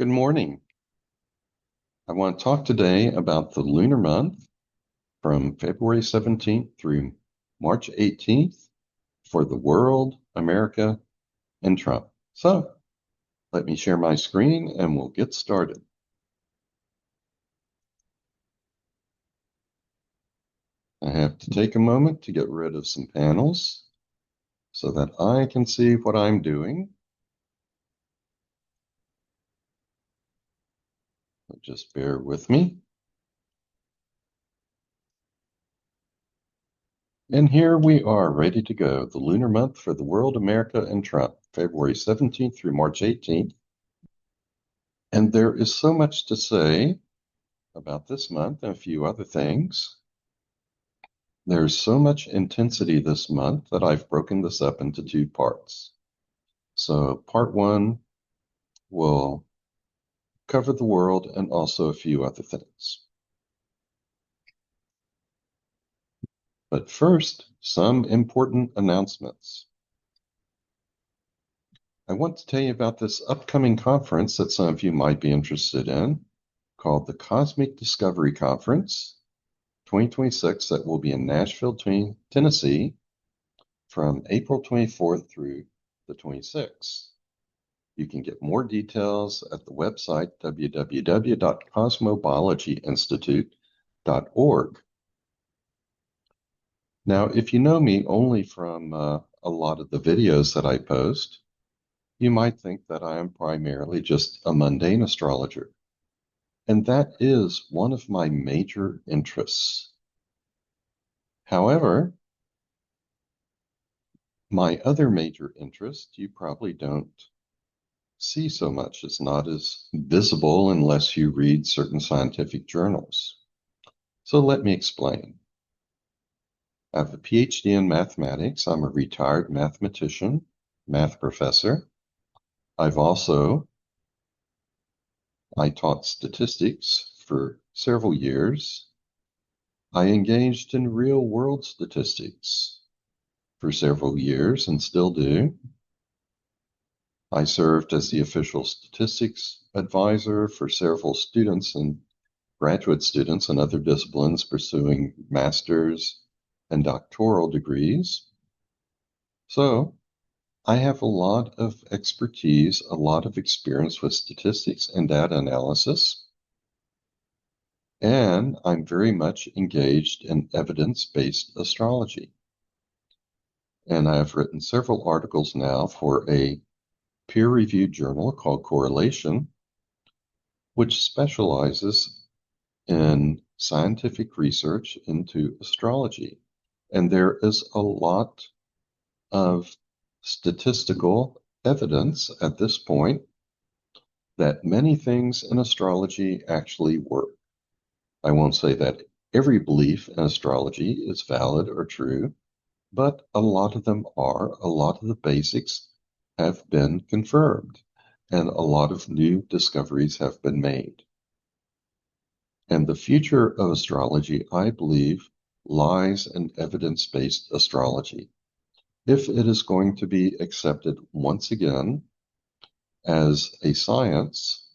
Good morning. I want to talk today about the lunar month from February 17th through March 18th for the world, America, and Trump. So let me share my screen and we'll get started. I have to take a moment to get rid of some panels so that I can see what I'm doing. So just bear with me. And here we are, ready to go. The lunar month for the world, America, and Trump, February 17th through March 18th. And there is so much to say about this month and a few other things. There's so much intensity this month that I've broken this up into two parts. So part one will cover the world and also a few other things. But first, some important announcements. I want to tell you about this upcoming conference that some of you might be interested in, called the Cosmic Discovery Conference 2026, that will be in Nashville, Tennessee, from April 24th through the 26th. You can get more details at the website www.cosmobiologyinstitute.org. Now, if you know me only from a lot of the videos that I post, you might think that I am primarily just a mundane astrologer. And that is one of my major interests. However, my other major interest you probably don't see so much. It's not as visible unless you read certain scientific journals. So let me explain. I have a PhD in mathematics. I'm a retired mathematician, math professor. I taught statistics for several years. I engaged in real world statistics for several years and still do. I served as the official statistics advisor for several students and graduate students in other disciplines pursuing master's and doctoral degrees. So I have a lot of expertise, a lot of experience with statistics and data analysis, and I'm very much engaged in evidence-based astrology. And I've written several articles now for a peer-reviewed journal called Correlation, which specializes in scientific research into astrology. And there is a lot of statistical evidence at this point that many things in astrology actually work. I won't say that every belief in astrology is valid or true, but a lot of them are. A lot of the basics have been confirmed, and a lot of new discoveries have been made. And the future of astrology, I believe, lies in evidence-based astrology. If it is going to be accepted once again as a science,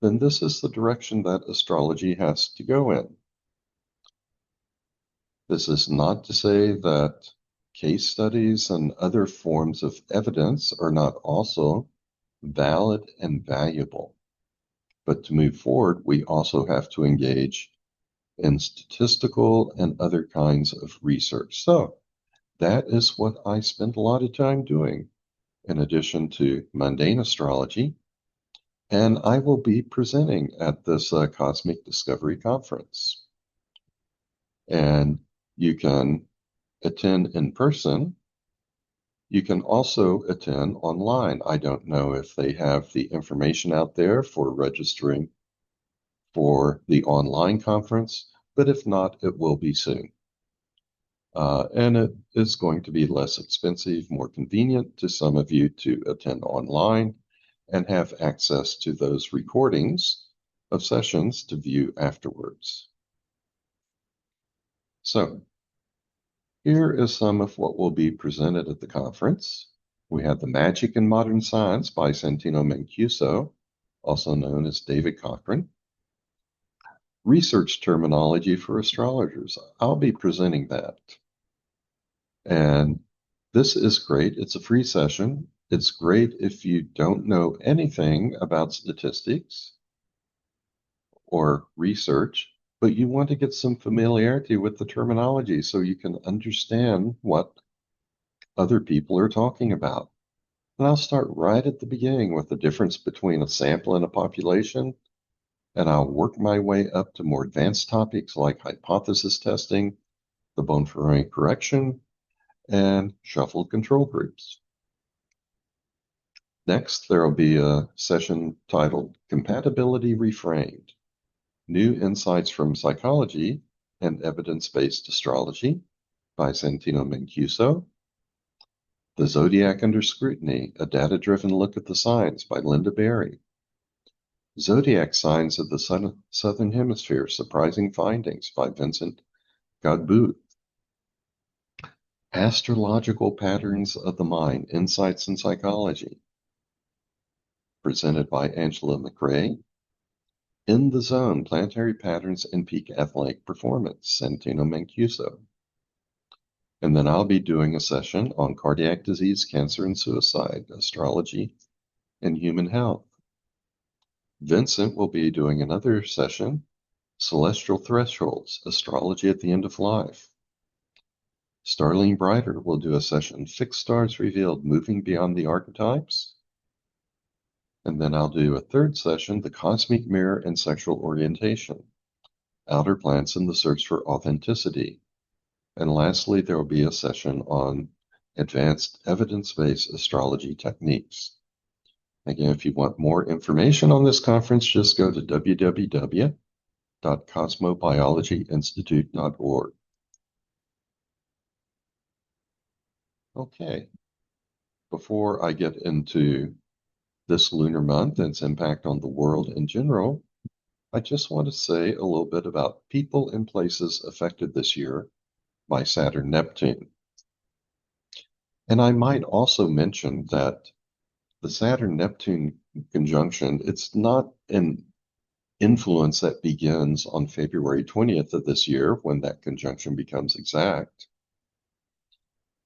then this is the direction that astrology has to go in. This is not to say that case studies and other forms of evidence are not also valid and valuable. But to move forward, we also have to engage in statistical and other kinds of research. So that is what I spend a lot of time doing, in addition to mundane astrology. And I will be presenting at this Cosmic Discovery Conference. And you can attend in person. You can also attend online. I don't know if they have the information out there for registering for the online conference, but if not, it will be soon. And it is going to be less expensive, more convenient to some of you to attend online and have access to those recordings of sessions to view afterwards. So here is some of what will be presented at the conference. We have The Magic in Modern Science by Santino Mancuso also known as David Cochran. Research terminology for astrologers. I'll be presenting that. And this is great. It's a free session. It's great if you don't know anything about statistics or research, but you want to get some familiarity with the terminology so you can understand what other people are talking about. And I'll start right at the beginning with the difference between a sample and a population, and I'll work my way up to more advanced topics like hypothesis testing, the Bonferroni correction, and shuffled control groups. Next, there will be a session titled Compatibility Reframed, New Insights from Psychology and Evidence-Based Astrology by Santino Mancuso. The Zodiac Under Scrutiny, a data-driven look at the signs by Linda Berry. Zodiac Signs of the Southern Hemisphere, Surprising Findings by Vincent Godbout. Astrological Patterns of the Mind, Insights in Psychology, presented by Angela McRae. In the Zone, Planetary Patterns and Peak Athletic Performance, Santino Mancuso. And then I'll be doing a session on cardiac disease, cancer, and suicide, astrology, and human health. Vincent will be doing another session, Celestial Thresholds, Astrology at the End of Life. Starling Brighter will do a session, Fixed Stars Revealed, Moving Beyond the Archetypes. And then I'll do a third session, The Cosmic Mirror and Sexual Orientation, Outer Planets in the Search for Authenticity. And lastly, there will be a session on advanced evidence-based astrology techniques. Again, if you want more information on this conference, just go to www.cosmobiologyinstitute.org. Okay, before I get into this lunar month and its impact on the world in general, I just want to say a little bit about people and places affected this year by Saturn-Neptune. And I might also mention that the Saturn-Neptune conjunction, it's not an influence that begins on February 20th of this year when that conjunction becomes exact.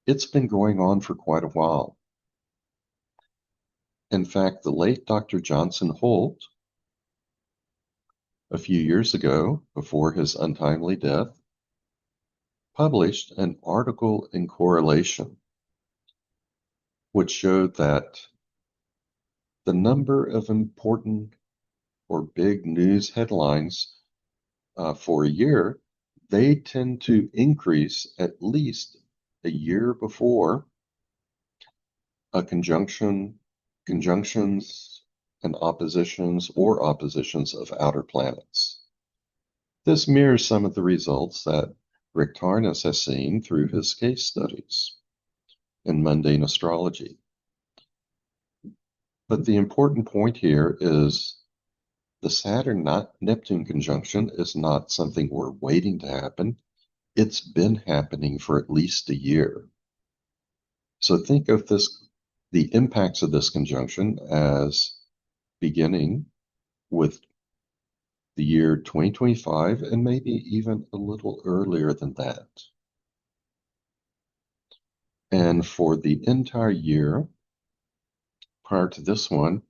It's been going on for quite a while. In fact, the late Dr. Johnson Holt, a few years ago, before his untimely death, published an article in Correlation, which showed that the number of important or big news headlines for a year, they tend to increase at least a year before a conjunctions and oppositions or oppositions of outer planets. This mirrors some of the results that Rick Tarnas has seen through his case studies in mundane astrology. But the important point here is the Saturn-Neptune conjunction is not something we're waiting to happen. It's been happening for at least a year. So think of this, the impacts of this conjunction as beginning with the year 2025 and maybe even a little earlier than that. And for the entire year prior to this one,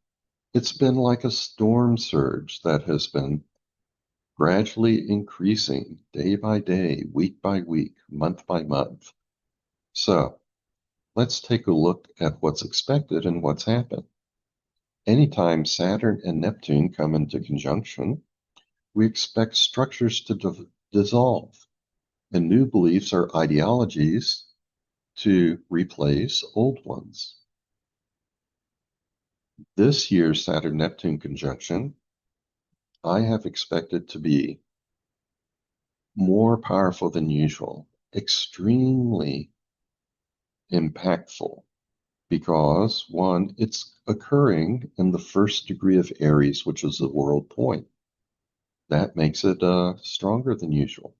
it's been like a storm surge that has been gradually increasing day by day, week by week, month by month. So let's take a look at what's expected and what's happened. Anytime Saturn and Neptune come into conjunction, we expect structures to dissolve and new beliefs or ideologies to replace old ones. This year's Saturn-Neptune conjunction, I have expected to be more powerful than usual, extremely impactful, because one, it's occurring in the first degree of Aries, which is the world point. That makes it stronger than usual.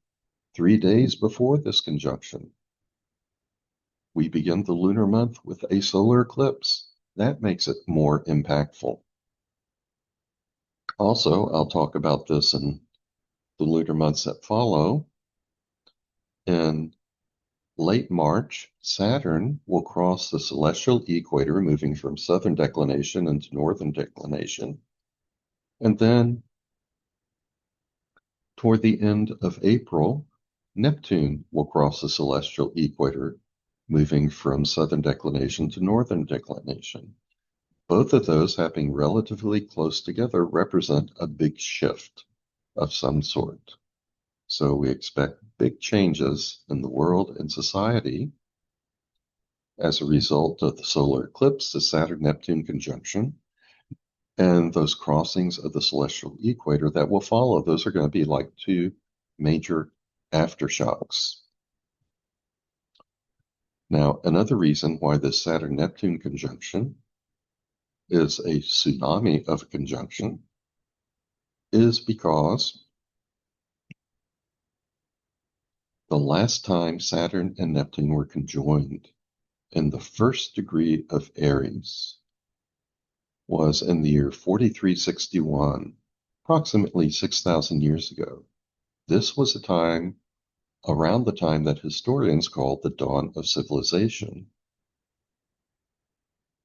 3 days before this conjunction, we begin the lunar month with a solar eclipse. That makes it more impactful. Also, I'll talk about this in the lunar months that follow. In late March, Saturn will cross the celestial equator, moving from southern declination into northern declination. And then toward the end of April, Neptune will cross the celestial equator, moving from southern declination to northern declination. Both of those, happening relatively close together, represent a big shift of some sort. So we expect big changes in the world and society as a result of the solar eclipse, the Saturn-Neptune conjunction, and those crossings of the celestial equator that will follow. Those are going to be like two major aftershocks. Now, another reason why this Saturn-Neptune conjunction is a tsunami of a conjunction is because the last time Saturn and Neptune were conjoined in the first degree of Aries was in the year 4361, approximately 6,000 years ago. This was a time around the time that historians call the dawn of civilization.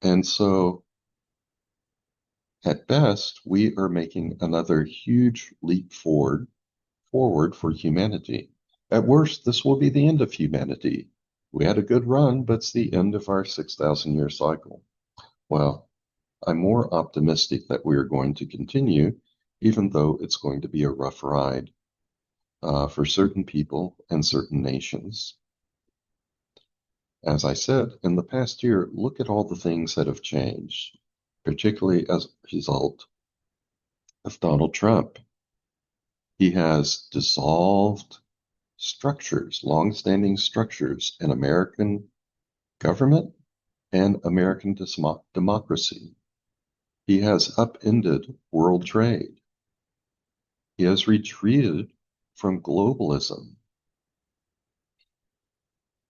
And so, at best, we are making another huge leap forward for humanity. At worst, this will be the end of humanity. We had a good run, but it's the end of our 6,000-year cycle. Well, I'm more optimistic that we are going to continue, even though it's going to be a rough ride for certain people and certain nations. As I said, in the past year, look at all the things that have changed, particularly as a result of Donald Trump. He has dissolved structures, long-standing structures in American government and American democracy. He has upended world trade. He has retreated from globalism.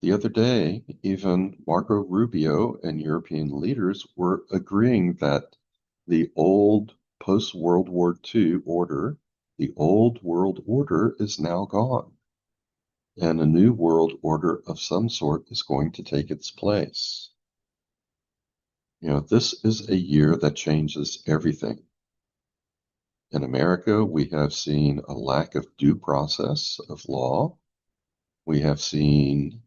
The other day, even Marco Rubio and European leaders were agreeing that the old post-World War II order, the old world order, is now gone. And a new world order of some sort is going to take its place. You know, this is a year that changes everything. In America, we have seen a lack of due process of law. We have seen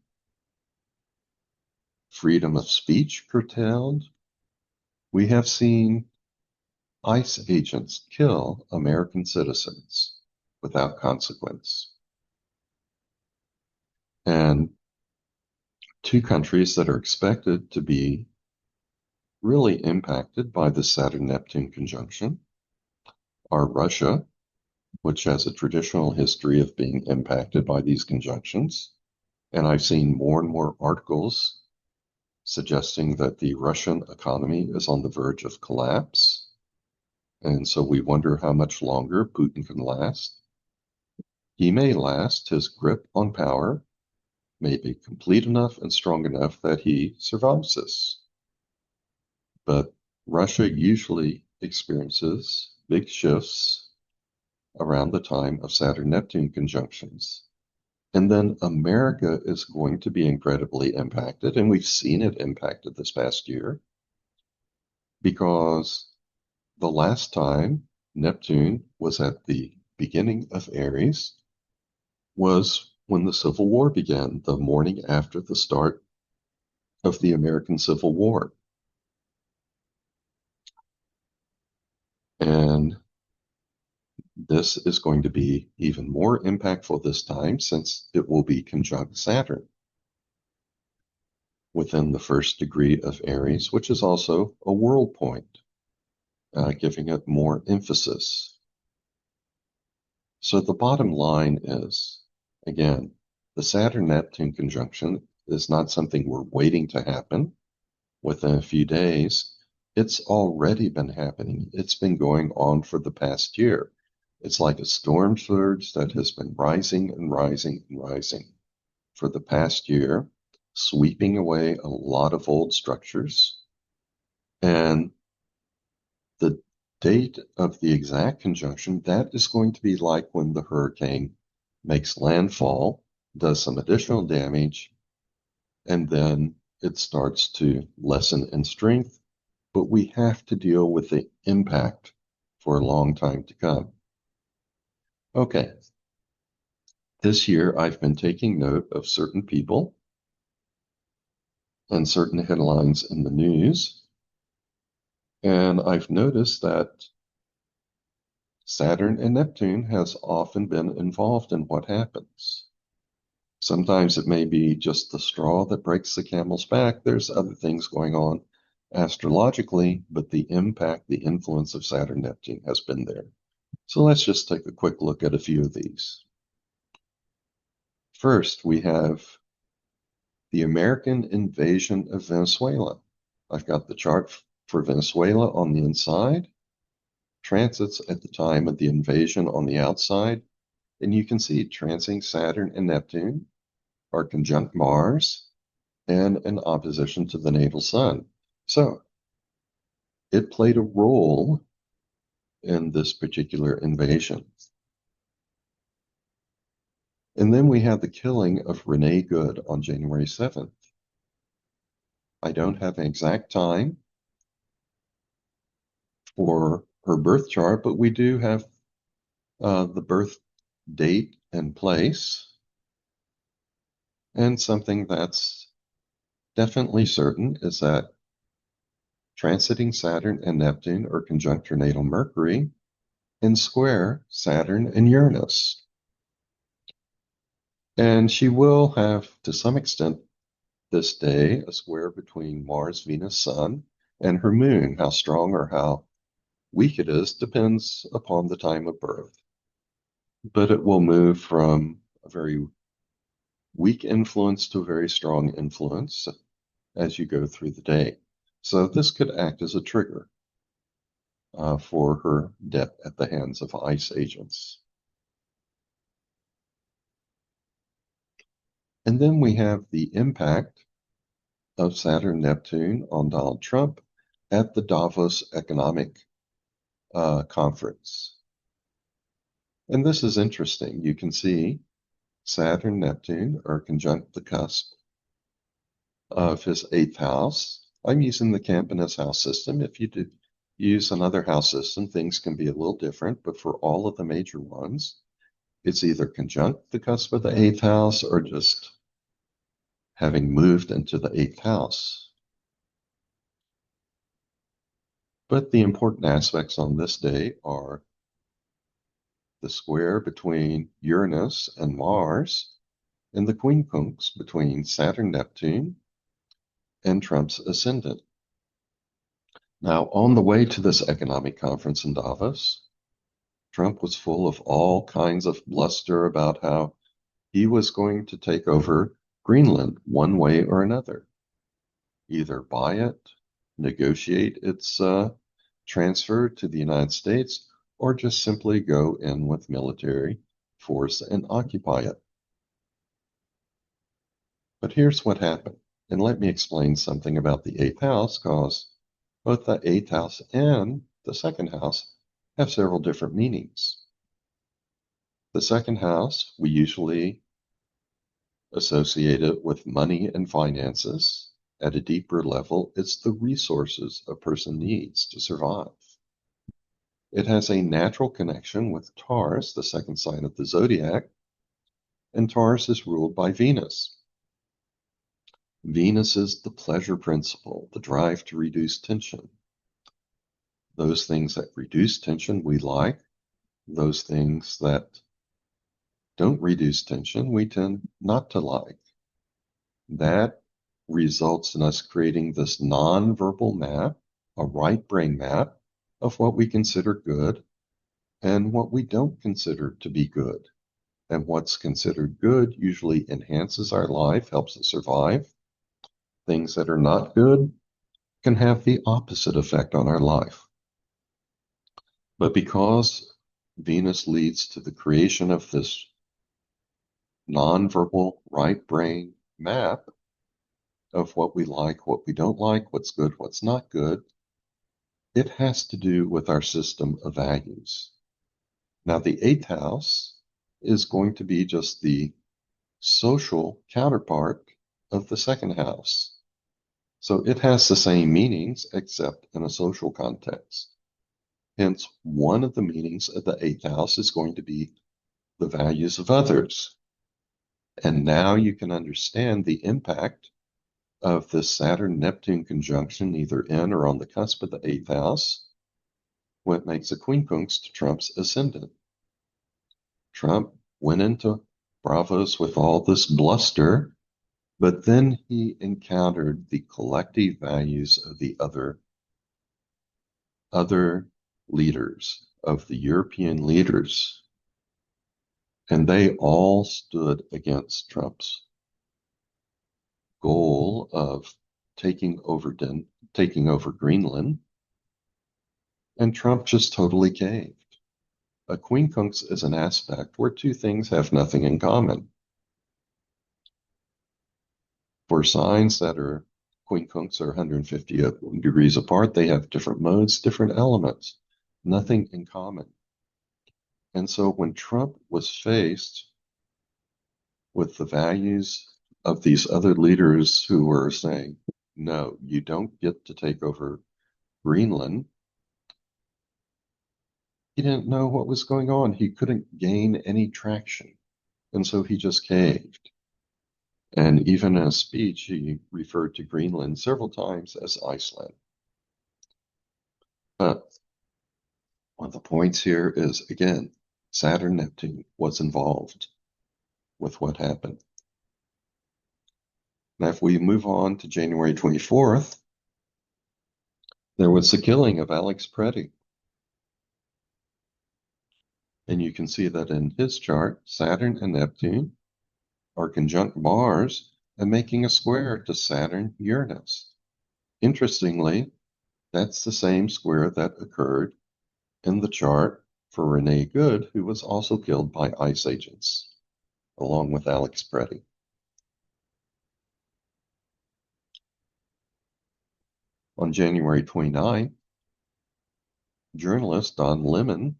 freedom of speech curtailed. We have seen ICE agents kill American citizens without consequence. And two countries that are expected to be really impacted by the Saturn-Neptune conjunction are Russia, which has a traditional history of being impacted by these conjunctions. And I've seen more and more articles suggesting that the Russian economy is on the verge of collapse. And so we wonder how much longer Putin can last. He may last. His grip on power may be complete enough and strong enough that he survives this. But Russia usually experiences big shifts around the time of Saturn-Neptune conjunctions. And then America is going to be incredibly impacted, and we've seen it impacted this past year, because the last time Neptune was at the beginning of Aries was when the Civil War began, the morning after the start of the American Civil War. And this is going to be even more impactful this time, since it will be conjunct Saturn within the first degree of Aries, which is also a world point, giving it more emphasis. So the bottom line is, again, the Saturn-Neptune conjunction is not something we're waiting to happen within a few days. It's already been happening. It's been going on for the past year. It's like a storm surge that has been rising and rising and rising for the past year, sweeping away a lot of old structures. And the date of the exact conjunction, that is going to be like when the hurricane makes landfall, does some additional damage, and then it starts to lessen in strength, but we have to deal with the impact for a long time to come. Okay, this year I've been taking note of certain people and certain headlines in the news, and I've noticed that Saturn and Neptune has often been involved in what happens. Sometimes it may be just the straw that breaks the camel's back. There's other things going on astrologically, but the impact, the influence of Saturn-Neptune has been there. So let's just take a quick look at a few of these. First, we have the American invasion of Venezuela. I've got the chart for Venezuela on the inside, transits at the time of the invasion on the outside, and you can see transiting Saturn and Neptune are conjunct Mars and in opposition to the natal sun. So it played a role in this particular invasion. And then we had the killing of Renee Good on January 7th. I don't have an exact time for her birth chart, but we do have the birth date and place. And something that's definitely certain is that transiting Saturn and Neptune are conjunct her natal Mercury and square Saturn and Uranus. And she will have, to some extent, this day, a square between Mars, Venus, Sun, and her moon. How strong or how weak it is depends upon the time of birth. But it will move from a very weak influence to a very strong influence as you go through the day. So this could act as a trigger for her death at the hands of ICE agents. And then we have the impact of Saturn-Neptune on Donald Trump at the Davos Economic Conference. And this is interesting. You can see Saturn-Neptune are conjunct the cusp of his 8th house. I'm using the Campanus house system. If you did use another house system, things can be a little different, but for all of the major ones, it's either conjunct the cusp of the 8th house or just having moved into the 8th house. But the important aspects on this day are the square between Uranus and Mars and the quincunx between Saturn-Neptune and Trump's ascendant. Now, on the way to this economic conference in Davos, Trump was full of all kinds of bluster about how he was going to take over Greenland one way or another, either buy it, negotiate its transfer to the United States, or just simply go in with military force and occupy it. But here's what happened. And let me explain something about the 8th house, because both the 8th house and the 2nd house have several different meanings. The 2nd house, we usually associate it with money and finances. At a deeper level, it's the resources a person needs to survive. It has a natural connection with Taurus, the 2nd sign of the zodiac, and Taurus is ruled by Venus. Venus is the pleasure principle, the drive to reduce tension. Those things that reduce tension we like. Those things that don't reduce tension we tend not to like. That results in us creating this non-verbal map, a right brain map of what we consider good and what we don't consider to be good. And what's considered good usually enhances our life, helps us survive. Things that are not good can have the opposite effect on our life. But because Venus leads to the creation of this nonverbal right brain map of what we like, what we don't like, what's good, what's not good, It has to do with our system of values. Now, the eighth house is going to be just the social counterpart of the second house. So it has the same meanings except in a social context. Hence, one of the meanings of the eighth house is going to be the values of others. And now you can understand the impact of this Saturn-Neptune conjunction, either in or on the cusp of the eighth house, what makes a quincunx to Trump's ascendant. Trump went into Bravos with all this bluster, but then he encountered the collective values of the other leaders, of the European leaders, and they all stood against Trump's goal of taking over Greenland, and Trump just totally caved. A quincunx is an aspect where two things have nothing in common. For signs that are quincunx are 150 degrees apart, they have different modes, different elements, nothing in common. And so when Trump was faced with the values of these other leaders who were saying, no, you don't get to take over Greenland, he didn't know what was going on. He couldn't gain any traction. And so he just caved. And even in a speech, he referred to Greenland several times as Iceland. But one of the points here is, again, Saturn-Neptune was involved with what happened. Now, if we move on to January 24th, there was the killing of Alex Preddy. And you can see that in his chart, Saturn and Neptune are conjunct Mars and making a square to Saturn-Uranus. Interestingly, that's the same square that occurred in the chart for Renee Good, who was also killed by ice agents, along with Alex Preddy. On January 29, journalist Don Lemon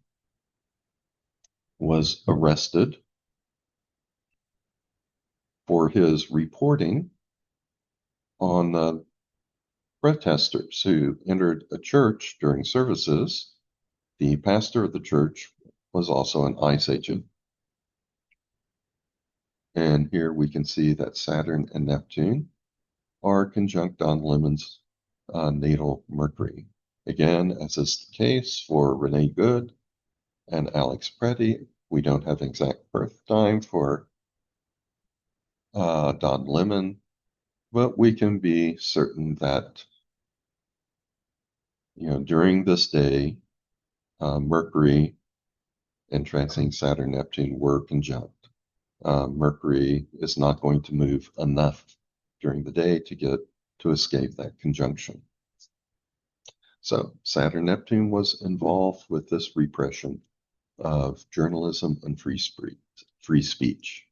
was arrested for his reporting on protesters who entered a church during services. The pastor of the church was also an ICE agent. And here we can see that Saturn and Neptune are conjunct on Lemon's natal Mercury. Again, as is the case for Renee Good and Alex Preddy, we don't have exact birth time for Don Lemon, but we can be certain that during this day, Mercury and transiting Saturn-Neptune were conjunct. Mercury is not going to move enough during the day to escape that conjunction. So Saturn-Neptune was involved with this repression of journalism and free speech.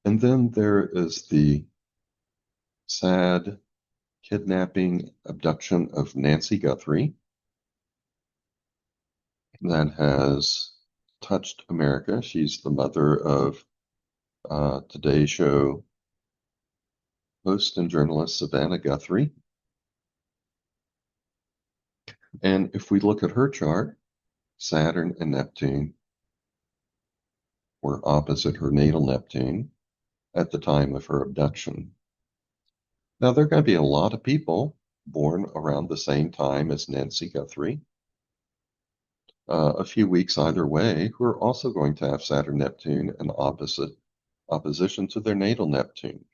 And then there is the sad kidnapping, abduction of Nancy Guthrie that has touched America. She's the mother of Today Show host and journalist Savannah Guthrie. And if we look at her chart, Saturn and Neptune were opposite her natal Neptune at the time of her abduction. Now, there are going to be a lot of people born around the same time as Nancy Guthrie, a few weeks either way, who are also going to have Saturn-Neptune in opposition to their natal Neptune.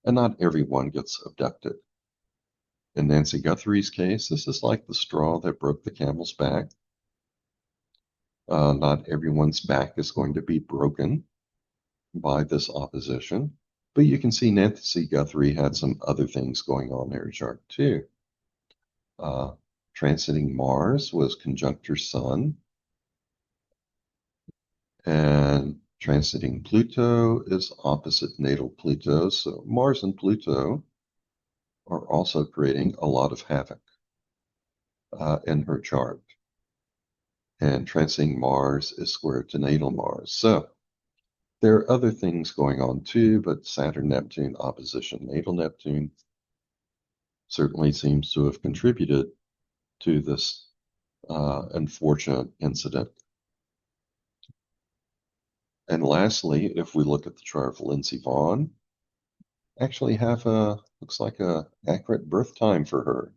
And not everyone gets abducted. In Nancy Guthrie's case, this is like the straw that broke the camel's back. Not everyone's back is going to be broken by this opposition, but you can see Nancy Guthrie had some other things going on in her chart too. Transiting Mars was conjunct her Sun, and transiting Pluto is opposite natal Pluto. So Mars and Pluto are also creating a lot of havoc in her chart. And transiting Mars is square to natal Mars. So there are other things going on too, but Saturn-Neptune opposition natal Neptune certainly seems to have contributed to this unfortunate incident. And lastly, if we look at the chart of Lindsey Vonn, actually have looks like a accurate birth time for her,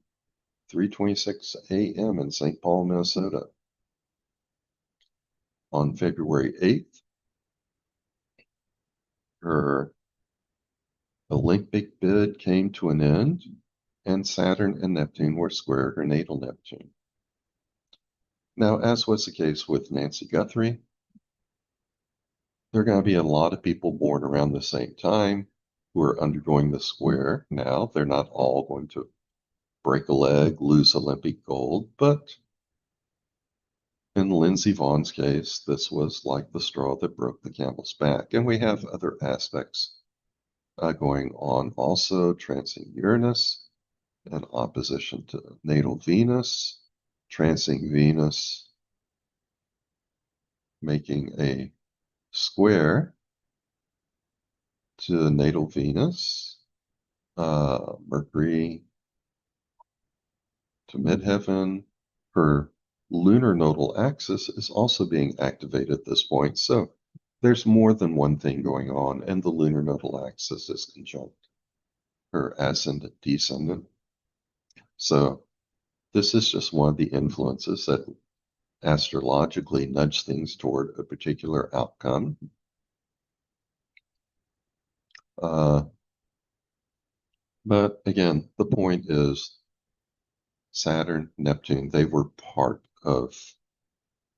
3:26 a.m. in St. Paul, Minnesota. On February 8th, her Olympic bid came to an end, and Saturn and Neptune were square her natal Neptune. Now, as was the case with Nancy Guthrie, there are going to be a lot of people born around the same time who are undergoing the square. Now, they're not all going to break a leg, lose Olympic gold, but in Lindsey Vonn's case, this was like the straw that broke the camel's back. And we have other aspects going on also, transiting Uranus in opposition to natal Venus, transiting Venus, making a square to natal Venus, Mercury to midheaven. Her lunar nodal axis is also being activated at this point. So there's more than one thing going on, and the lunar nodal axis is conjunct her ascendant descendant. So this is just one of the influences that astrologically nudge things toward a particular outcome. But again, the point is Saturn, Neptune, they were part of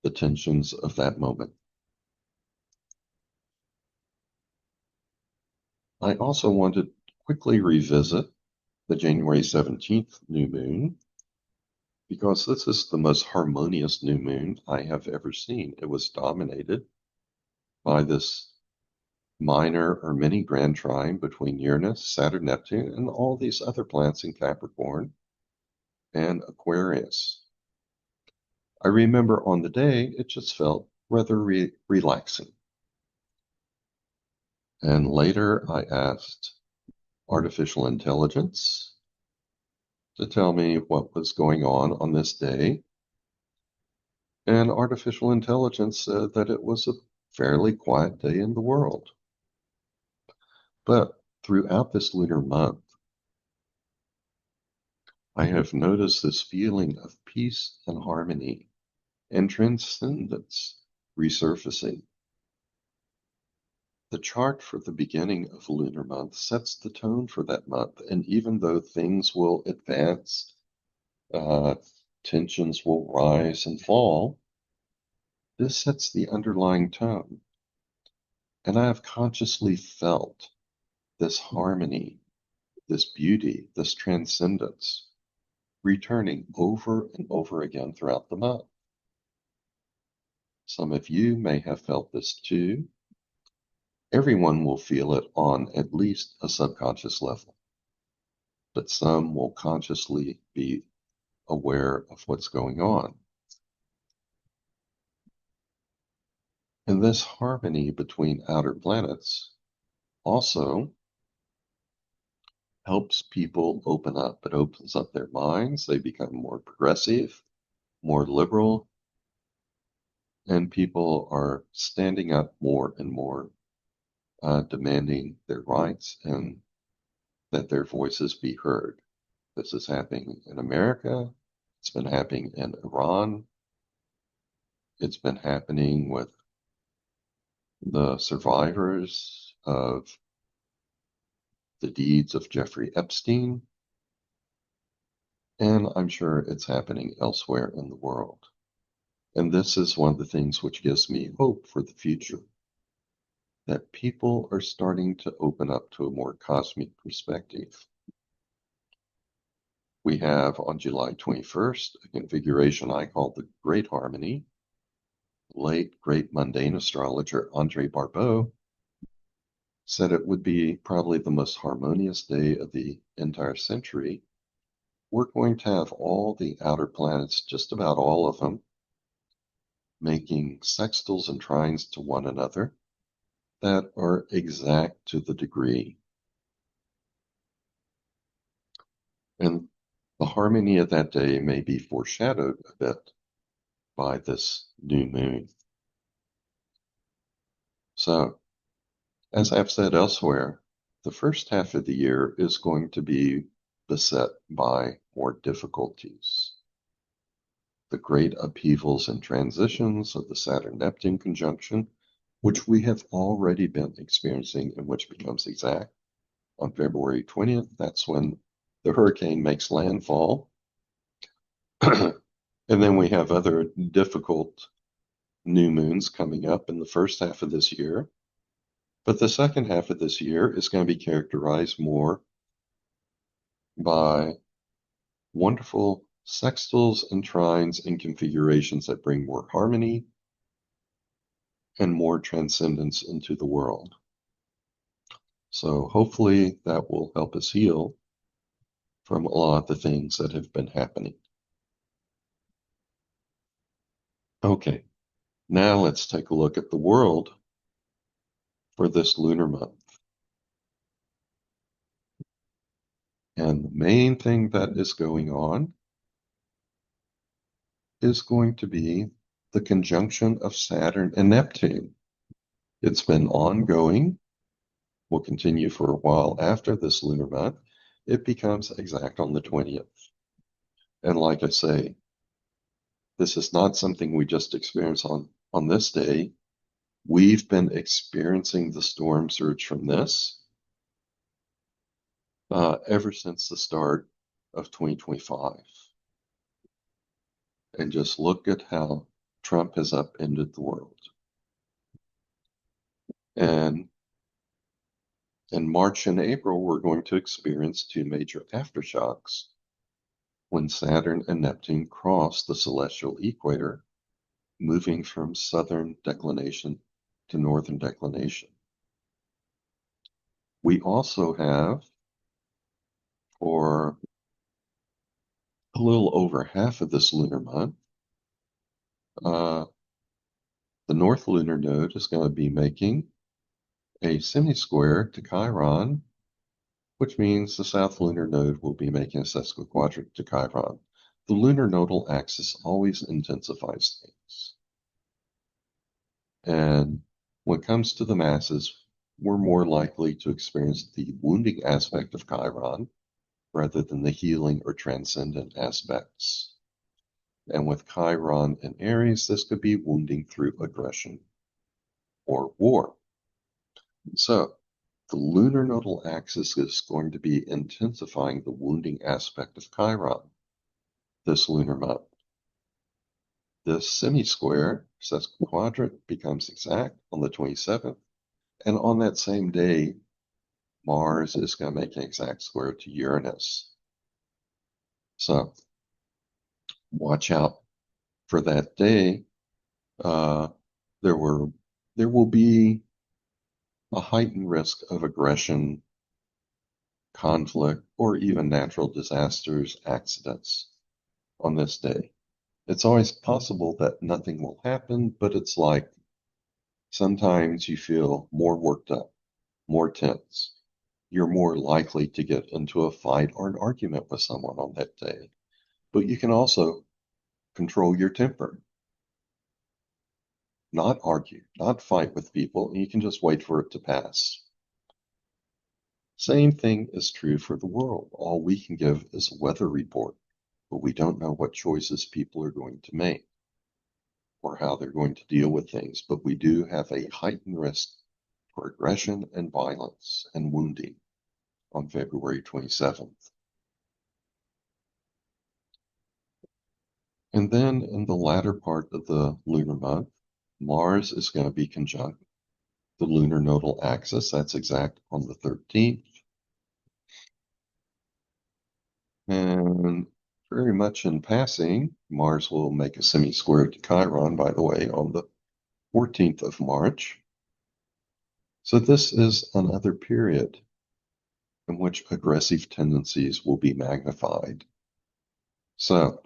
the tensions of that moment. I also want to quickly revisit the January 17th new moon, because this is the most harmonious new moon I have ever seen. It was dominated by this minor or mini grand trine between Uranus, Saturn, Neptune, and all these other planets in Capricorn and Aquarius. I remember on the day, it just felt rather relaxing. And later I asked artificial intelligence to tell me what was going on this day. And artificial intelligence said that it was a fairly quiet day in the world. But throughout this lunar month, I have noticed this feeling of peace and harmony and transcendence resurfacing. The chart for the beginning of lunar month sets the tone for that month, and even though things will advance, tensions will rise and fall, this sets the underlying tone. And I have consciously felt this harmony, this beauty, this transcendence returning over and over again throughout the month. Some of you may have felt this too. Everyone will feel it on at least a subconscious level, but some will consciously be aware of what's going on. And this harmony between outer planets also helps people open up. It opens up their minds. They become more progressive, more liberal, and people are standing up more and more, demanding their rights and that their voices be heard. This is happening in America. It's been happening in Iran. It's been happening with the survivors of the deeds of Jeffrey Epstein. And I'm sure it's happening elsewhere in the world. And this is one of the things which gives me hope for the future, that people are starting to open up to a more cosmic perspective. We have on July 21st a configuration I call the Great Harmony. Late great mundane astrologer Andre Barbeau said it would be probably the most harmonious day of the entire century. We're going to have all the outer planets, just about all of them, making sextiles and trines to one another that are exact to the degree. And the harmony of that day may be foreshadowed a bit by this new moon. So, as I've said elsewhere, the first half of the year is going to be beset by more difficulties. The great upheavals and transitions of the Saturn-Neptune conjunction, which we have already been experiencing and which becomes exact on February 20th. That's when the hurricane makes landfall. And then we have other difficult new moons coming up in the first half of this year. But the second half of this year is going to be characterized more by wonderful sextiles and trines and configurations that bring more harmony and more transcendence into the world. So hopefully that will help us heal from a lot of the things that have been happening. Okay, now let's take a look at the world for this lunar month. And the main thing that is going on is going to be the conjunction of Saturn and Neptune. It's been ongoing, will continue for a while after this lunar month. It becomes exact on the 20th. And like I say, this is not something we just experience on this day. We've been experiencing the storm surge from this ever since the start of 2025. And just look at how Trump has upended the world. And in March and April, we're going to experience two major aftershocks when Saturn and Neptune cross the celestial equator, moving from southern declination to northern declination. We also have, for a little over half of this lunar month, the North Lunar Node is going to be making a semi-square to Chiron, which means the South Lunar Node will be making a sesquiquadrate to Chiron. The lunar nodal axis always intensifies things. And when it comes to the masses, we're more likely to experience the wounding aspect of Chiron rather than the healing or transcendent aspects. And with Chiron in Aries, this could be wounding through aggression or war. So the lunar nodal axis is going to be intensifying the wounding aspect of Chiron this lunar month. This semi-square sesquiquadrate becomes exact on the 27th, and on that same day, Mars is going to make an exact square to Uranus. So watch out for that day. There will be a heightened risk of aggression, conflict, or even natural disasters, accidents on this day. It's always possible that nothing will happen, but it's like sometimes you feel more worked up, more tense. You're more likely to get into a fight or an argument with someone on that day. But you can also control your temper, not argue, not fight with people, and you can just wait for it to pass. Same thing is true for the world. All we can give is a weather report, but we don't know what choices people are going to make or how they're going to deal with things. But we do have a heightened risk for aggression and violence and wounding on February 27th. And then in the latter part of the lunar month, Mars is going to be conjunct the lunar nodal axis. That's exact on the 13th. And very much in passing, Mars will make a semi-square to Chiron, by the way, on the 14th of March. So this is another period in which aggressive tendencies will be magnified. So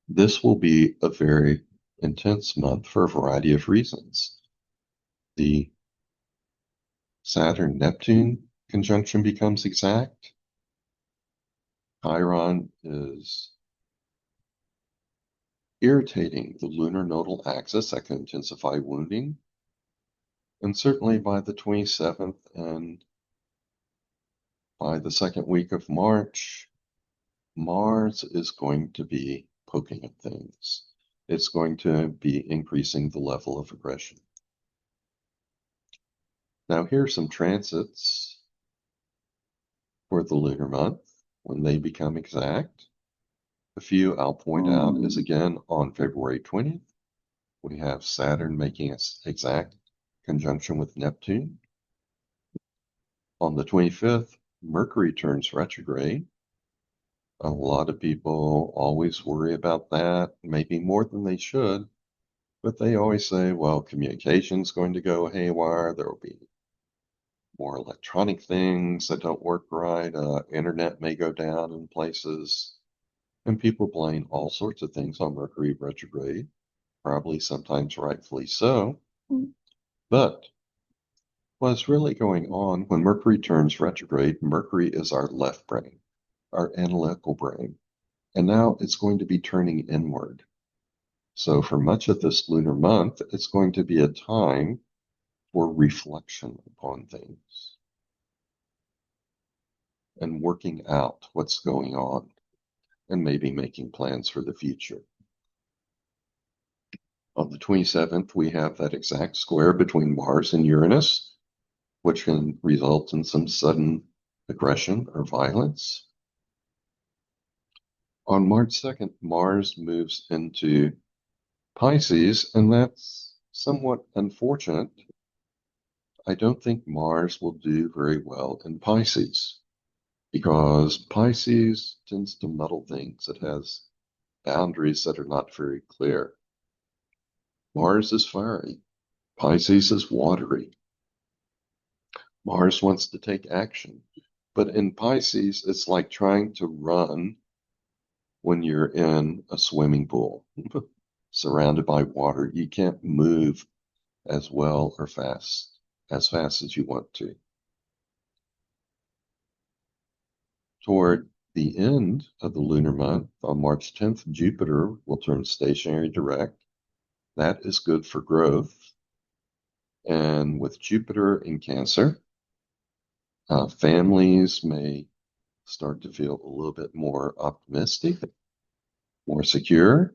this will be a very intense month for a variety of reasons. The Saturn-Neptune conjunction becomes exact. Chiron is irritating the lunar nodal axis that can intensify wounding. And certainly by the 27th and by the second week of March, Mars is going to be poking at things. It's going to be increasing the level of aggression. Now, here are some transits for the lunar month when they become exact. A few I'll point out is again on February 20th, we have Saturn making its exact conjunction with Neptune. On the 25th, Mercury turns retrograde. A lot of people always worry about that, maybe more than they should, but they always say, well, communication's going to go haywire. There will be more electronic things that don't work right. Internet may go down in places. And people blame all sorts of things on Mercury retrograde, probably sometimes rightfully so. But what's really going on when Mercury turns retrograde, Mercury is our left brain, our analytical brain. And now it's going to be turning inward. So for much of this lunar month, it's going to be a time for reflection upon things and working out what's going on and maybe making plans for the future. On the 27th, we have that exact square between Mars and Uranus, which can result in some sudden aggression or violence. On March 2nd, Mars moves into Pisces, and that's somewhat unfortunate. I don't think Mars will do very well in Pisces because Pisces tends to muddle things. It has boundaries that are not very clear. Mars is fiery. Pisces is watery. Mars wants to take action. But in Pisces, it's like trying to run when you're in a swimming pool surrounded by water. You can't move as well or as fast as you want to. Toward the end of the lunar month, on March 10th, Jupiter will turn stationary direct. That is good for growth. And with Jupiter in Cancer, families may start to feel a little bit more optimistic, more secure,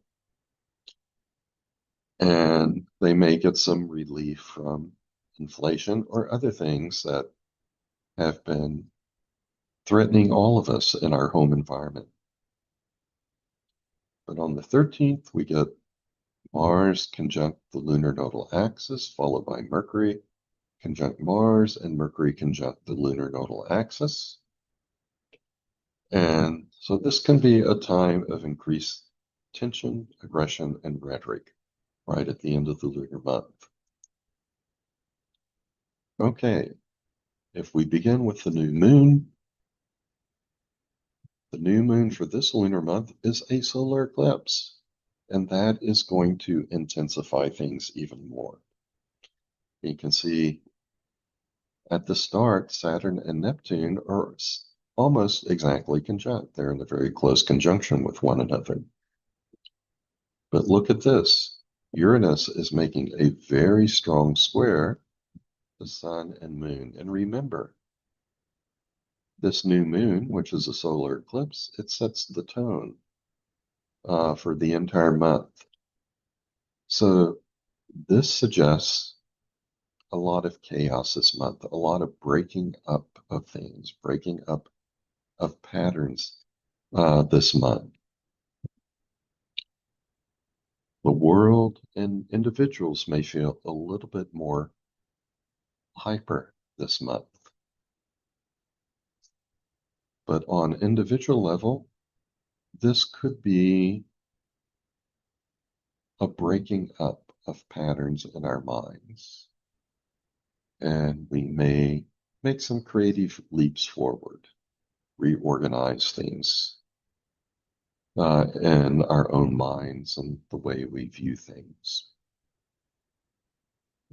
and they may get some relief from inflation or other things that have been threatening all of us in our home environment. But on the 13th, we get Mars conjunct the lunar nodal axis, followed by Mercury conjunct Mars, and Mercury conjunct the lunar nodal axis. And so this can be a time of increased tension, aggression, and rhetoric right at the end of the lunar month. Okay, if we begin with the new moon for this lunar month is a solar eclipse, and that is going to intensify things even more. You can see at the start, Saturn and Neptune are almost exactly conjunct. They're in a very close conjunction with one another. But look at this. Uranus is making a very strong square to Sun and Moon. And remember, this new moon, which is a solar eclipse, it sets the tone for the entire month. So this suggests a lot of chaos this month, a lot of breaking up of things, breaking up of patterns this month. The world and individuals may feel a little bit more hyper this month. But on individual level, this could be a breaking up of patterns in our minds. and we may make some creative leaps forward, reorganize things in our own minds and the way we view things.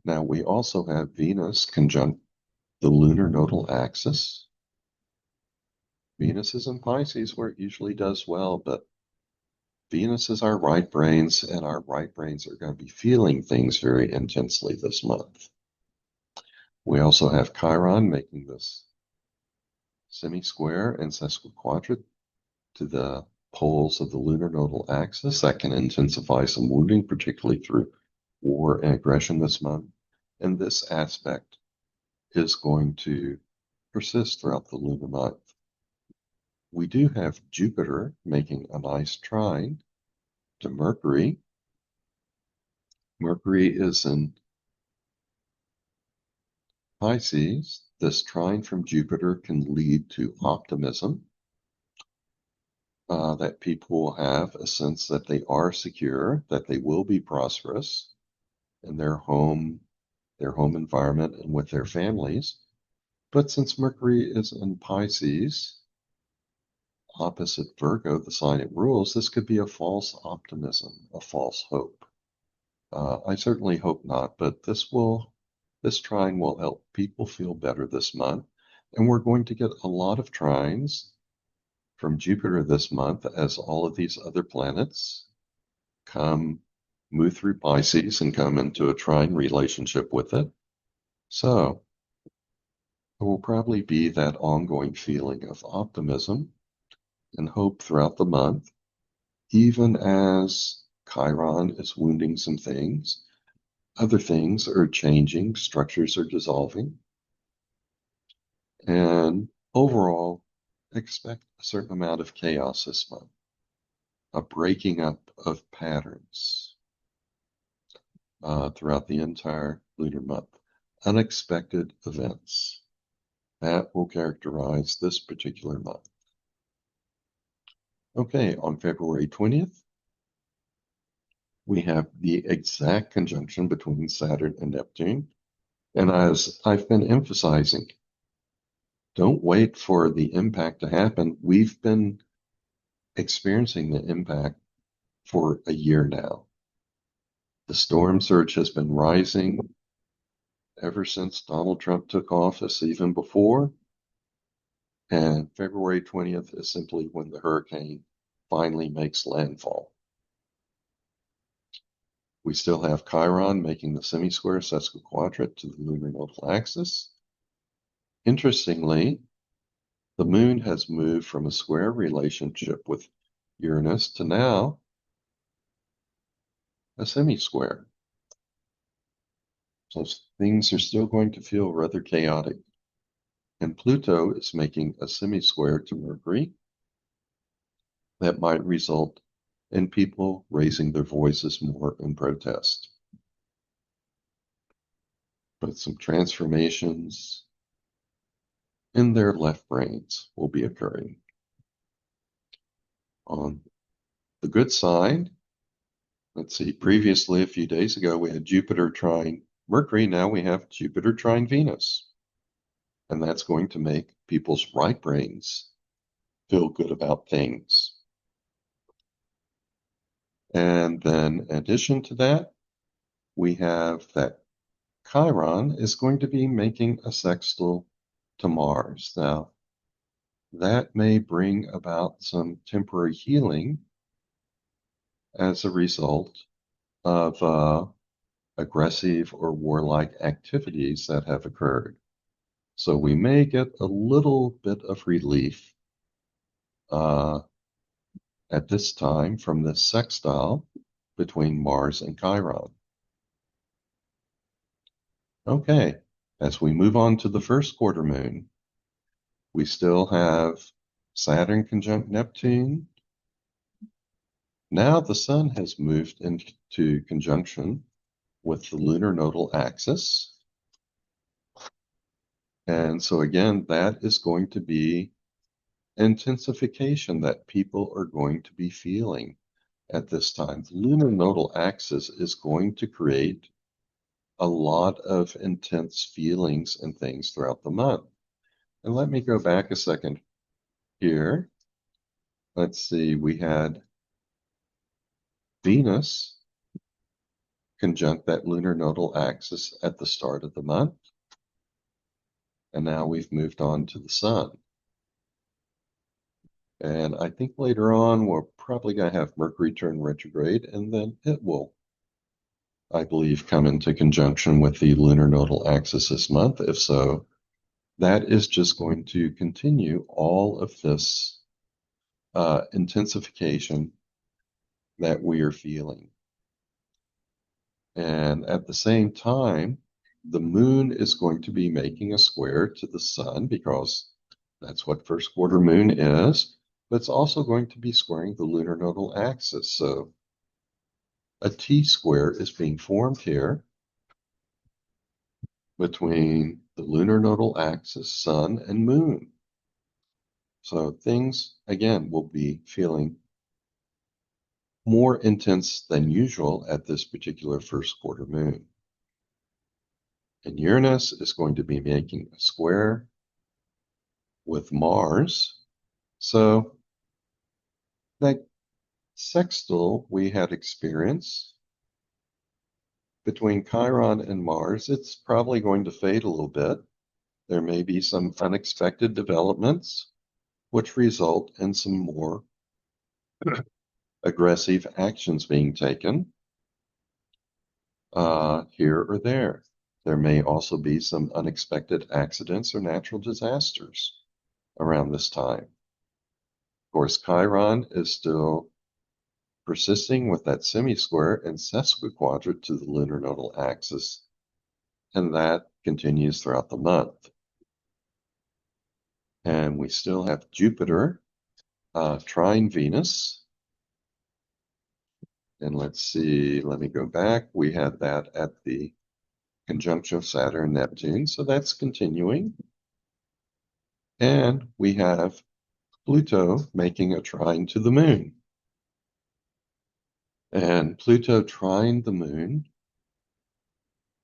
Now, we also have Venus conjunct the lunar nodal axis. Venus is in Pisces where it usually does well, but Venus is our right brains, and our right brains are going to be feeling things very intensely this month. We also have Chiron making this semi-square and sesquiquadrate to the poles of the lunar nodal axis. That can intensify some wounding, particularly through war and aggression this month. And this aspect is going to persist throughout the lunar month. We do have Jupiter making a nice trine to Mercury. Mercury is in Pisces. This trine from Jupiter can lead to optimism, that people will have a sense that they are secure, that they will be prosperous in their home environment, and with their families. But since Mercury is in Pisces, opposite Virgo, the sign it rules, this could be a false optimism, a false hope. I certainly hope not, but this trine will help people feel better this month. And we're going to get a lot of trines from Jupiter this month as all of these other planets move through Pisces and come into a trine relationship with it. So there will probably be that ongoing feeling of optimism and hope throughout the month, even as Chiron is wounding some things. Other things are changing, structures are dissolving, and overall, expect a certain amount of chaos this month, a breaking up of patterns throughout the entire lunar month. Unexpected events that will characterize this particular month. Okay, on February 20th, we have the exact conjunction between Saturn and Neptune. And as I've been emphasizing, don't wait for the impact to happen. We've been experiencing the impact for a year now. The storm surge has been rising ever since Donald Trump took office, even before. And February 20th is simply when the hurricane finally makes landfall. We still have Chiron making the semi-square sesquiquadrate to the lunar nodal axis. Interestingly, the moon has moved from a square relationship with Uranus to now a semi-square. So things are still going to feel rather chaotic. And Pluto is making a semi-square to Mercury that might result in people raising their voices more in protest. But some transformations in their left brains will be occurring. On the good side, let's see, previously, a few days ago, we had Jupiter trine Mercury. Now we have Jupiter trine Venus. And that's going to make people's right brains feel good about things. And then in addition to that, we have that Chiron is going to be making a sextile to Mars. Now, that may bring about some temporary healing as a result of aggressive or warlike activities that have occurred. So we may get a little bit of relief at this time from this sextile between Mars and Chiron. Okay, as we move on to the first quarter moon, we still have Saturn conjunct Neptune. Now the Sun has moved into conjunction with the lunar nodal axis. And so again, that is going to be intensification that people are going to be feeling at this time. The lunar nodal axis is going to create a lot of intense feelings and things throughout the month. And let me go back a second here. Let's see, we had Venus conjunct that lunar nodal axis at the start of the month. And now we've moved on to the sun. And I think later on, we're probably going to have Mercury turn retrograde, and then it will, I believe, come into conjunction with the lunar nodal axis this month. If so, that is just going to continue all of this intensification that we are feeling. And at the same time, the moon is going to be making a square to the sun because that's what first quarter moon is, but it's also going to be squaring the lunar nodal axis. So a T-square is being formed here between the lunar nodal axis, sun, and moon. So things, again, will be feeling more intense than usual at this particular first quarter moon. And Uranus is going to be making a square with Mars. So that sextile we had experienced between Chiron and Mars, it's probably going to fade a little bit. There may be some unexpected developments which result in some more aggressive actions being taken here or there. There may also be some unexpected accidents or natural disasters around this time. Of course, Chiron is still persisting with that semi-square and sesquiquadrate to the lunar nodal axis, and that continues throughout the month. And we still have Jupiter trine Venus. And let's see, let me go back. We had that at the conjunction of Saturn-Neptune, so that's continuing. And we have Pluto making a trine to the moon. And Pluto trine the moon,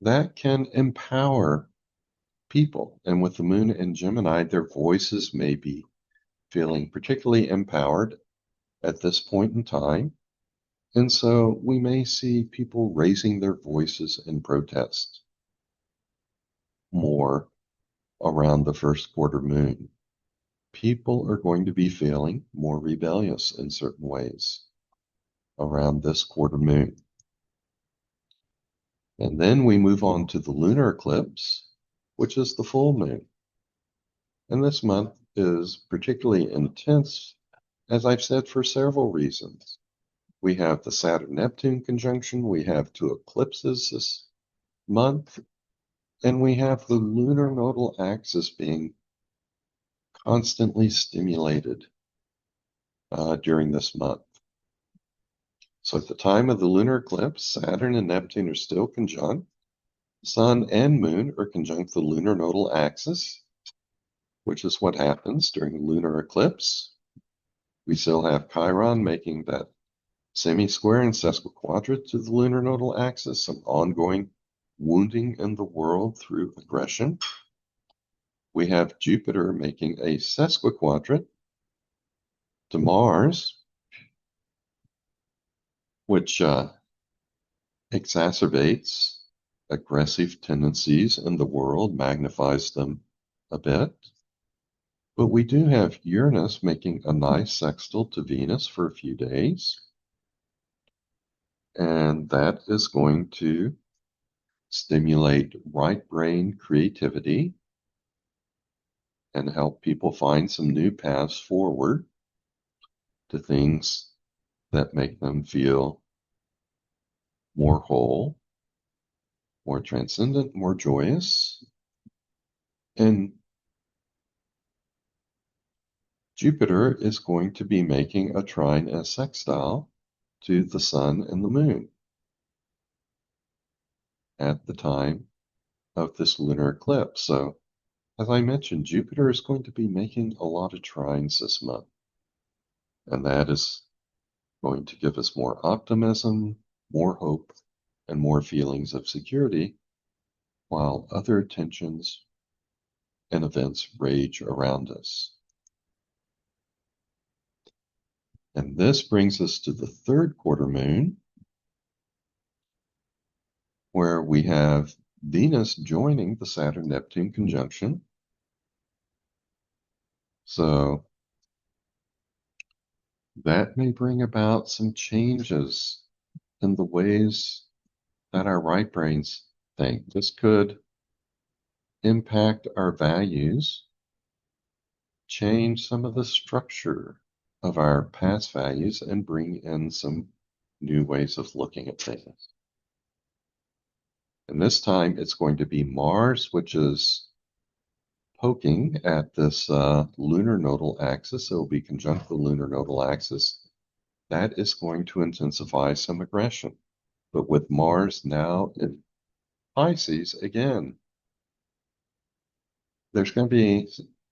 that can empower people. And with the moon in Gemini, their voices may be feeling particularly empowered at this point in time. And so we may see people raising their voices in protest more around the first quarter moon. People are going to be feeling more rebellious in certain ways around this quarter moon. And then we move on to the lunar eclipse, which is the full moon. And this month is particularly intense, as I've said, for several reasons. We have the Saturn-Neptune conjunction, we have two eclipses this month, and we have the lunar nodal axis being constantly stimulated during this month. So at the time of the lunar eclipse, Saturn and Neptune are still conjunct. Sun and Moon are conjunct the lunar nodal axis, which is what happens during the lunar eclipse. We still have Chiron making that semi-square and sesquiquadrate to the lunar nodal axis, some ongoing wounding in the world through aggression. We have Jupiter making a sesquiquadrate to Mars, which exacerbates aggressive tendencies in the world, magnifies them a bit. But we do have Uranus making a nice sextile to Venus for a few days. And that is going to stimulate right brain creativity and help people find some new paths forward to things that make them feel more whole, more transcendent, more joyous. And Jupiter is going to be making a trine as sextile to the sun and the moon at the time of this lunar eclipse. So, as I mentioned, Jupiter is going to be making a lot of trines this month. And that is going to give us more optimism, more hope, and more feelings of security while other tensions and events rage around us. And this brings us to the third quarter moon, where we have Venus joining the Saturn-Neptune conjunction. So that may bring about some changes in the ways that our right brains think. This could impact our values, change some of the structure of our past values, and bring in some new ways of looking at things. And this time it's going to be Mars, which is poking at this lunar nodal axis. It will be conjunct the lunar nodal axis. That is going to intensify some aggression. But with Mars now in Pisces, again, there's going to be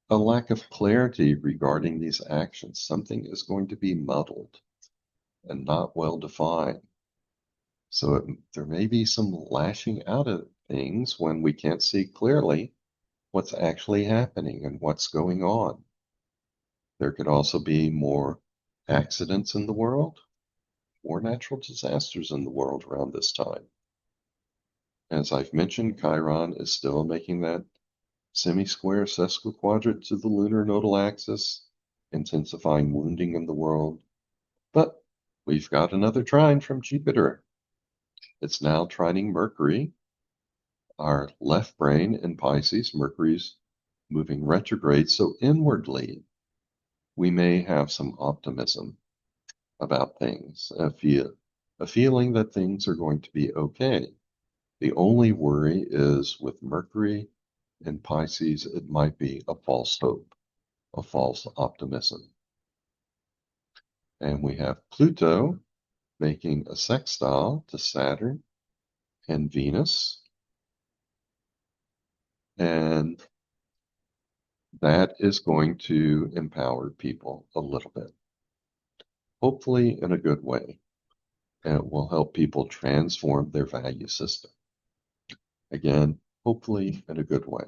a lack of clarity regarding these actions. Something is going to be muddled and not well defined. So there may be some lashing out of things when we can't see clearly what's actually happening and what's going on. There could also be more accidents in the world, more natural disasters in the world around this time. As I've mentioned, Chiron is still making that semi-square sesquiquadrant to the lunar nodal axis, intensifying wounding in the world. But we've got another trine from Jupiter. It's now trining Mercury, our left brain in Pisces. Mercury's moving retrograde, so inwardly we may have some optimism about things, a feeling that things are going to be okay. The only worry is with Mercury in Pisces, it might be a false hope, a false optimism. And we have Pluto making a sextile to Saturn and Venus. And that is going to empower people a little bit, hopefully in a good way. And it will help people transform their value system. Again, hopefully in a good way.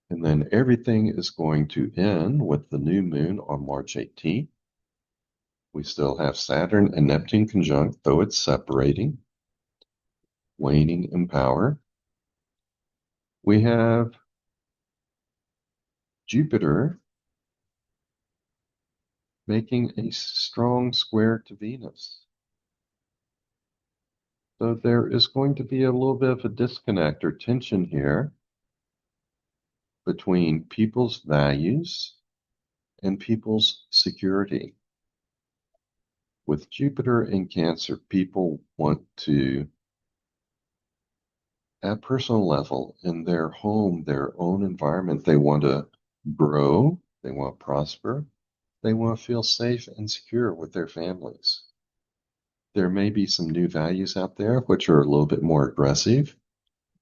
And then everything is going to end with the new moon on March 18th. We still have Saturn and Neptune conjunct, though it's separating, waning in power. We have Jupiter making a strong square to Venus. So there is going to be a little bit of a disconnect or tension here between people's values and people's security. With Jupiter in Cancer, people want to, at personal level, in their home, their own environment, they want to grow, they want to prosper, they want to feel safe and secure with their families. There may be some new values out there which are a little bit more aggressive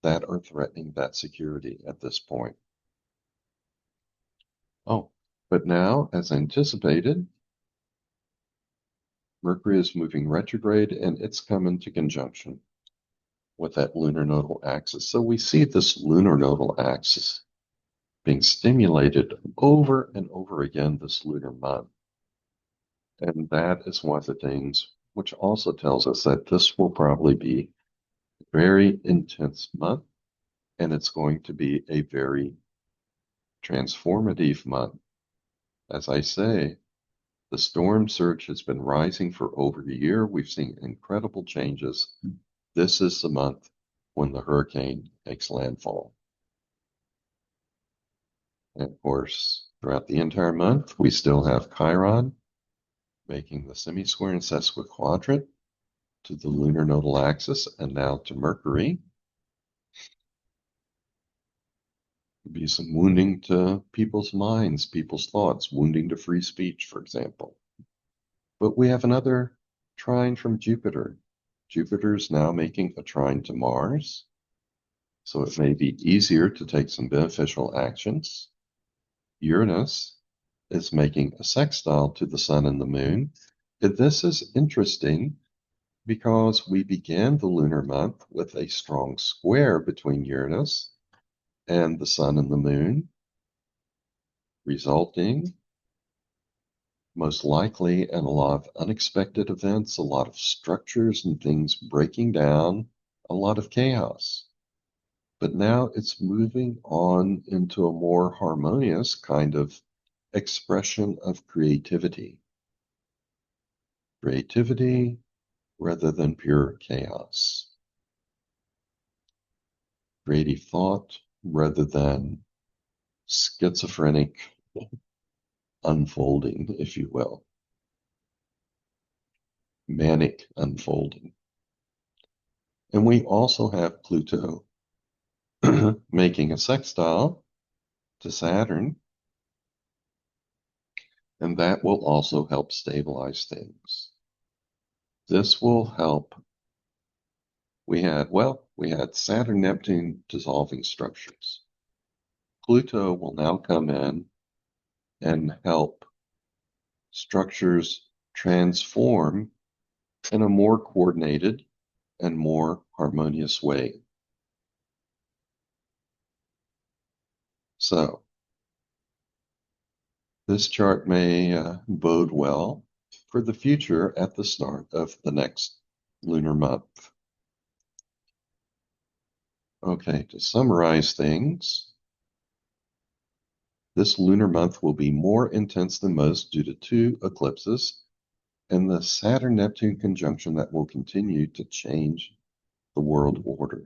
that are threatening that security at this point. Oh, but now, as anticipated, Mercury is moving retrograde and it's come into conjunction with that lunar nodal axis. So we see this lunar nodal axis being stimulated over and over again this lunar month. And that is one of the things which also tells us that this will probably be a very intense month, and it's going to be a very transformative month. As I say, the storm surge has been rising for over a year. We've seen incredible changes. This is the month when the hurricane makes landfall. And of course, throughout the entire month, we still have Chiron making the semi-square and sesquiquadrant to the lunar nodal axis and now to Mercury. There'll be some wounding to people's minds, people's thoughts, wounding to free speech, for example. But we have another trine from Jupiter. Jupiter's now making a trine to Mars, so it may be easier to take some beneficial actions. Uranus is making a sextile to the Sun and the Moon. This is interesting because we began the lunar month with a strong square between Uranus and the Sun and the Moon, resulting most likely in a lot of unexpected events, a lot of structures and things breaking down, a lot of chaos. But now it's moving on into a more harmonious kind of expression of creativity. Creativity rather than pure chaos. Creative thought rather than schizophrenic unfolding, if you will. Manic unfolding. And we also have Pluto making a sextile to Saturn, and that will also help stabilize things. This will help. We had Saturn-Neptune dissolving structures. Pluto will now come in and help structures transform in a more coordinated and more harmonious way. So, this chart may bode well for the future at the start of the next lunar month. Okay, to summarize things, this lunar month will be more intense than most due to 2 eclipses and the Saturn-Neptune conjunction that will continue to change the world order.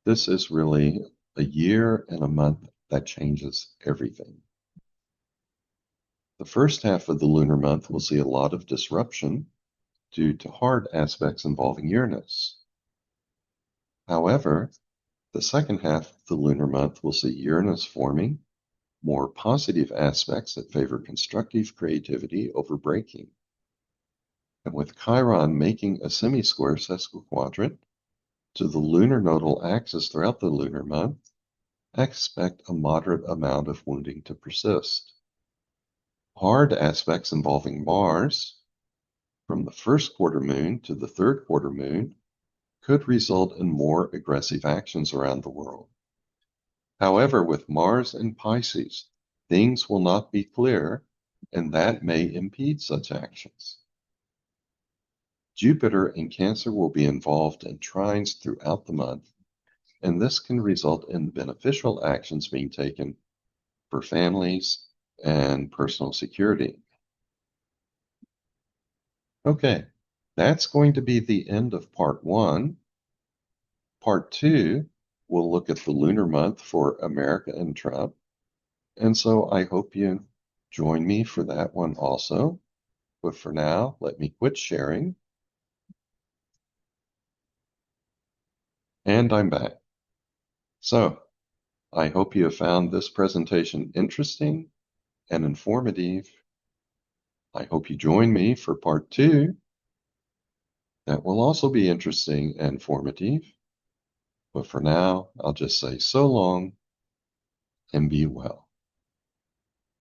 This is really a year and a month that changes everything. The first half of the lunar month will see a lot of disruption due to hard aspects involving Uranus. However, the second half of the lunar month will see Uranus forming more positive aspects that favor constructive creativity over breaking. And with Chiron making a semi-square sesquiquadrant to the lunar nodal axis throughout the lunar month, I expect a moderate amount of wounding to persist. Hard aspects involving Mars, from the first quarter moon to the third quarter moon, could result in more aggressive actions around the world. However, with Mars in Pisces, things will not be clear, and that may impede such actions. Jupiter in Cancer will be involved in trines throughout the month, and this can result in beneficial actions being taken for families and personal security. Okay, that's going to be the end of part 1. Part 2 will look at the lunar month for America and Trump. And so I hope you join me for that one also. But for now, let me quit sharing. And I'm back. So I hope you have found this presentation interesting and informative. I hope you join me for part 2. That will also be interesting and informative. But for now, I'll just say so long and be well.